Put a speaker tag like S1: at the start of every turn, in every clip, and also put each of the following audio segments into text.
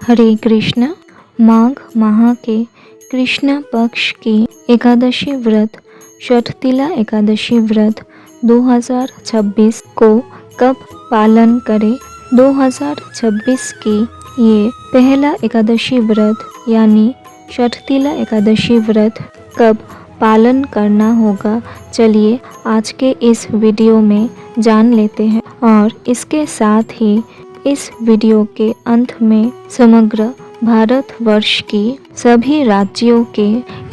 S1: हरे कृष्णा। माघ माह के कृष्ण पक्ष की एकादशी व्रत षठतिला एकादशी व्रत 2026 को कब पालन करें। 2026 की ये पहला एकादशी व्रत यानी षठतिला एकादशी व्रत कब पालन करना होगा, चलिए आज के इस वीडियो में जान लेते हैं। और इसके साथ ही इस वीडियो के अंत में समग्र भारतवर्ष की सभी राज्यों के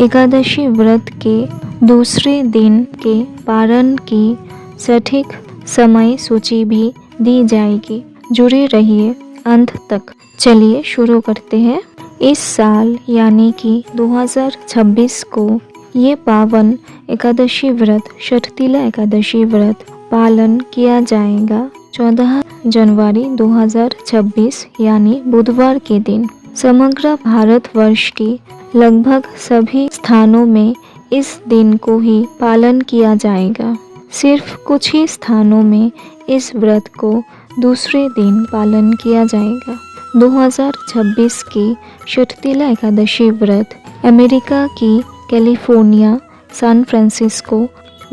S1: एकादशी व्रत के दूसरे दिन के पारण की सटीक समय सूची भी दी जाएगी। जुड़े रहिए अंत तक। चलिए शुरू करते हैं। इस साल यानी कि 2026 को ये पावन एकादशी व्रत षठतिला एकादशी व्रत पालन किया जाएगा 14 जनवरी 2026 यानी बुधवार के दिन। समग्र भारतवर्ष की लगभग सभी स्थानों में इस दिन को ही पालन किया जाएगा। सिर्फ कुछ ही स्थानों में इस व्रत को दूसरे दिन पालन किया जाएगा। 2026 की षठतिला एकादशी व्रत अमेरिका की California, San Francisco,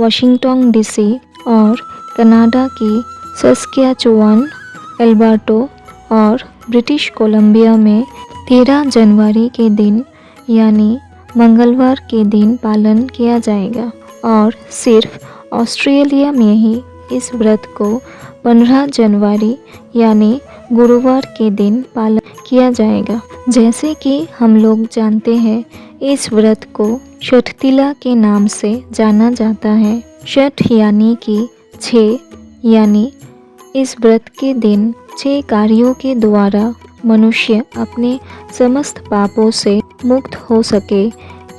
S1: Washington DC और कनाडा की सस्कियाचुवान, एल्बर्टो और ब्रिटिश कोलंबिया में 13 जनवरी के दिन यानी मंगलवार के दिन पालन किया जाएगा। और सिर्फ ऑस्ट्रेलिया में ही इस व्रत को 15 जनवरी यानी गुरुवार के दिन पालन किया जाएगा। जैसे कि हम लोग जानते हैं, इस व्रत को षठतिला के नाम से जाना जाता है। षठ यानी कि 6, यानी इस व्रत के दिन 6 कार्यों के द्वारा मनुष्य अपने समस्त पापों से मुक्त हो सके,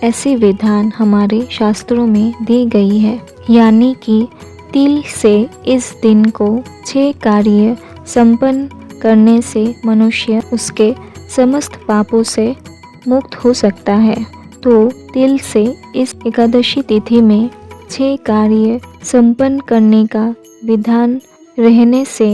S1: ऐसी विधान हमारे शास्त्रों में दी गई है। यानी कि तिल से इस दिन को 6 कार्य संपन्न करने से मनुष्य उसके समस्त पापों से मुक्त हो सकता है। तो तिल से इस एकादशी तिथि में 6 कार्य संपन्न करने का विधान रहने से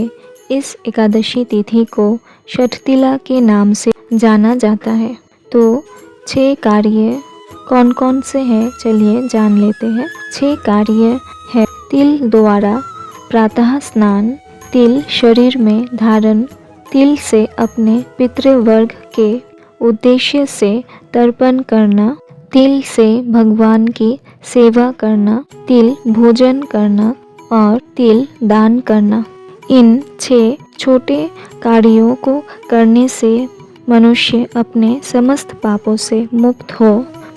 S1: इस एकादशी तिथि को षठतिला के नाम से जाना जाता है। तो 6 कार्य कौन कौन से हैं, चलिए जान लेते हैं। 6 कार्य है: तिल द्वारा प्रातः स्नान, तिल शरीर में धारण, तिल से अपने पितृवर्ग के उद्देश्य से तर्पण करना, तिल से भगवान की सेवा करना, तिल भोजन करना और तिल दान करना। इन 6 छोटे कार्यों को करने से मनुष्य अपने समस्त पापों से मुक्त हो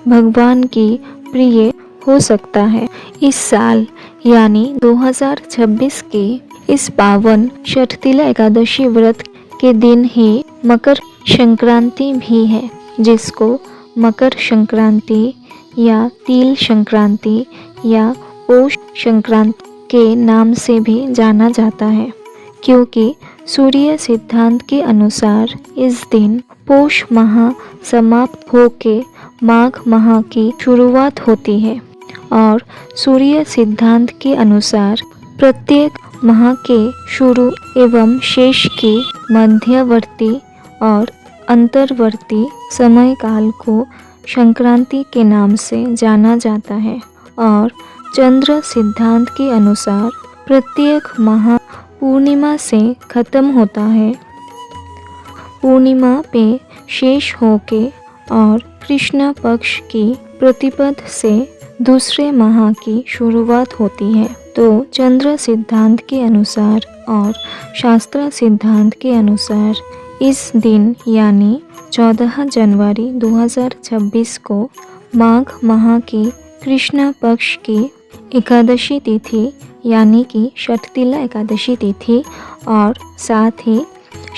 S1: भगवान की प्रिय हो सकता है। इस साल यानी 2026 की इस पावन षठतिला एकादशी व्रत के दिन ही मकर संक्रांति भी है, जिसको मकर संक्रांति या तिल संक्रांति या पौष संक्रांति के नाम से भी जाना जाता है। क्योंकि सूर्य सिद्धांत के अनुसार इस दिन पौष माह समाप्त होके माघ माह की शुरुआत होती है। और सूर्य सिद्धांत के अनुसार प्रत्येक माह के शुरू एवं शेष की मध्यवर्ती और अंतर्वर्ती समय काल को संक्रांति के नाम से जाना जाता है। और चंद्र सिद्धांत के अनुसार प्रत्येक माह पूर्णिमा से खत्म होता है। पूर्णिमा पे शेष होके और कृष्ण पक्ष की प्रतिपद से दूसरे माह की शुरुआत होती है। तो चंद्र सिद्धांत के अनुसार और शास्त्र सिद्धांत के अनुसार इस दिन यानी 14 जनवरी 2026 को माघ माह की कृष्ण पक्ष की एकादशी तिथि यानी कि षठतिला एकादशी तिथि और साथ ही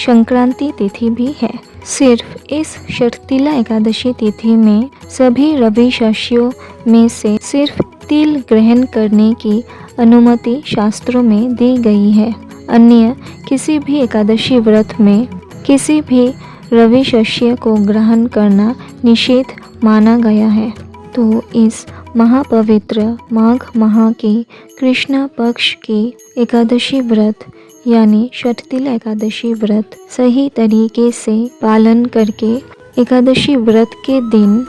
S1: संक्रांति तिथि भी है। सिर्फ इस षठतिला एकादशी तिथि में सभी रवि शस्यों में से सिर्फ तिल ग्रहण करने की अनुमति शास्त्रों में दी गई है। अन्य किसी भी एकादशी व्रत में किसी भी रवि शस्य को ग्रहण करना निषेध माना गया है। तो इस महापवित्र माघ माह की कृष्ण पक्ष की एकादशी व्रत यानी षठतिला एकादशी व्रत सही तरीके से पालन करके एकादशी व्रत के दिन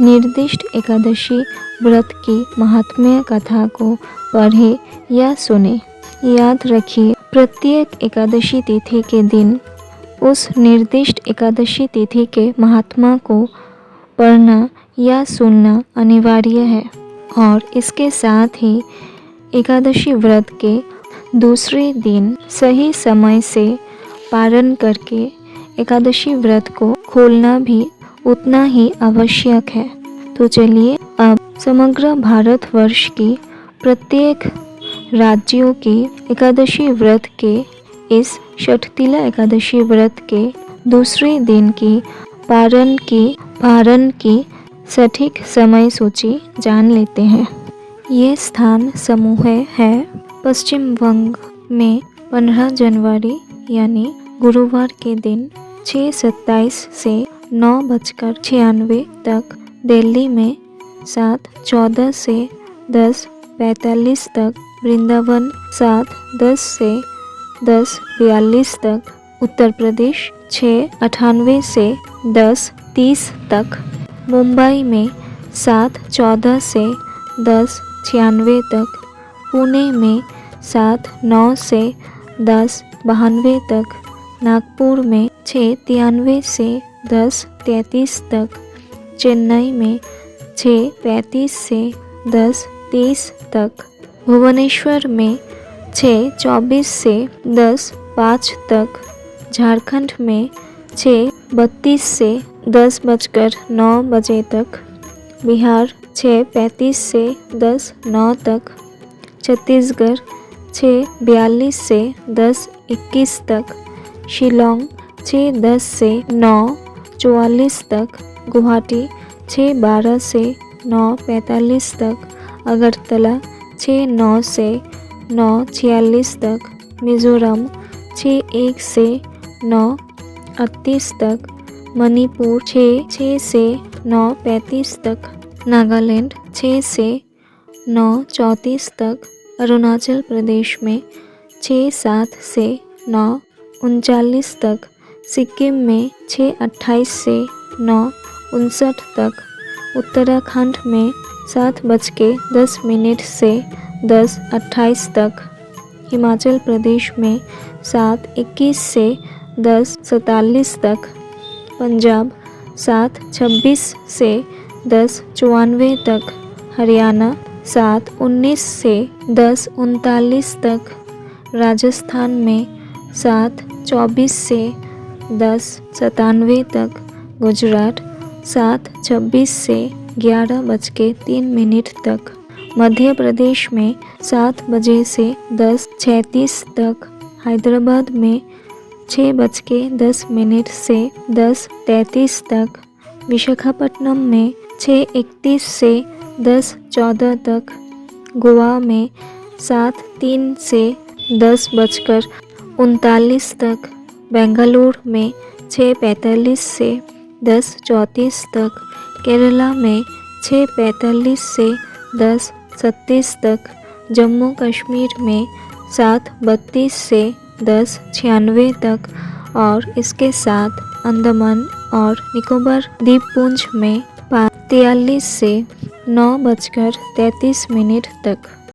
S1: निर्दिष्ट एकादशी व्रत की महात्म्य कथा को पढ़े या सुने। याद रखिए, प्रत्येक एकादशी तिथि के दिन उस निर्दिष्ट एकादशी तिथि के महात्मा को पढ़ना या सुनना अनिवार्य है और इसके साथ ही एकादशी व्रत के दूसरे दिन सही समय से पारण करके एकादशी व्रत को खोलना भी उतना ही आवश्यक है। तो चलिए अब समग्र भारतवर्ष की प्रत्येक राज्यों की एकादशी व्रत के इस षठतिला एकादशी व्रत के दूसरे दिन की पारण की सटीक समय सूची जान लेते हैं। ये स्थान समूह है पश्चिम बंग में 15 जनवरी यानी गुरुवार के दिन 6:27 से 9:96 तक, दिल्ली में 7:14 से 10:45 तक, वृंदावन 7:10 से 10:42 तक, उत्तर प्रदेश 6:98 से 10:30 तक, मुंबई में 7:14 से 10:96 तक, पुणे में 7:09 से 10:92 तक, नागपुर में 6:93 से 10:33 तक, चेन्नई में 6:35 से 10:30 तक, भुवनेश्वर में 6:24 से 10:05 तक, झारखंड में 6:32 से 10:09 तक, बिहार 6:35 से 10:09 तक, छत्तीसगढ़ 6:42 से 10:21 तक, शिलोंग 6:10 से 9:44 तक, गुवाहाटी 6:12 से 9:45 तक, अगरतला 6:09 से 9:46 तक, मिज़ोरम 6:01 से 9:38 तक, मणिपुर 6:06 से 9:35 तक, नागालैंड 6 से 9:34 तक, अरुणाचल प्रदेश में 6:07 से 9:39 तक, सिक्किम में 6:28 से 9:59 तक, उत्तराखंड में 7:10 से 10:28 तक, हिमाचल प्रदेश में 7:21 से 10:47 तक, पंजाब 7:26 से 10:94 तक, हरियाणा 7:19 से 10:39 तक, राजस्थान में 7:24 से 10:97 तक, गुजरात 7:26 से 11:03 तक, मध्य प्रदेश में 7 बजे से 10:36 तक, हैदराबाद में 6:10 से 10:33 तक, विशाखापट्टनम में 6:31 से 10:14 तक, गोवा में 7:03 से 10:39 तक, बेंगलुरु में 6:45 से 10:34 तक, केरला में 6:45 से 10:37 तक, जम्मू कश्मीर में 7:32 से 10:96 तक और इसके साथ अंडमान और निकोबार द्वीपपुंज में 5:43 से 9:33 तक।